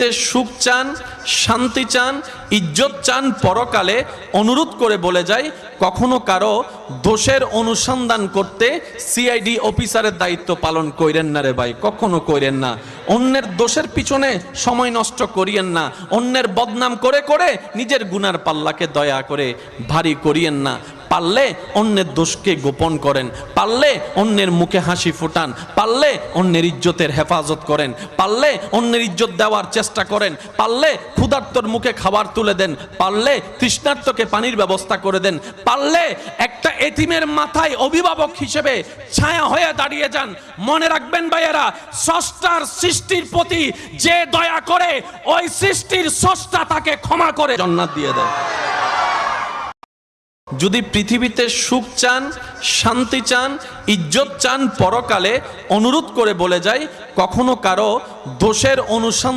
সুখ চান, শান্তি চান, ইজ্জত চান পরকালে, অনুরোধ করে বলে যায় কখনো কারো দোষের অনুসন্ধান করতে সিআইডি অফিসারের দায়িত্ব পালন কইরেন না রে ভাই, কখনো কইরেন না। অন্যের দোষের পিছনে সময় নষ্ট করিয়েন না। অন্যের বদনাম করে করে নিজের গুনার পাল্লাকে দয়া করে ভারী করিয়েন না। পারলে অন্যের দোষকে গোপন করেন, পারলে অন্যের মুখে হাসি ফোটান, পারলে অন্যের ইজ্জতের হেফাজত করেন, পারলে অন্যের ইজ্জত দেওয়ার চেষ্টা করেন, পারলে ক্ষুধার্তর মুখে খাবার তুলে দেন, পারলে তৃষ্ণার্তকে পানির ব্যবস্থা করে দেন, পারলে একটা এতিমের মাথায় অভিভাবক হিসেবে ছায়া হয়ে দাঁড়িয়ে যান। মনে রাখবেন ভাইয়েরা, স্রষ্টার সৃষ্টির প্রতি যে দয়া করে ওই সৃষ্টির স্রষ্টা তাকে ক্ষমা করে জান্নাত দিয়ে দেয়। যদি পৃথিবীতে সুখ চান, শান্তি চান, ইজ্জত চান পরকালে, অনুরোধ করে বলে যায় কখনো কারো দোষের অনুসন্ধান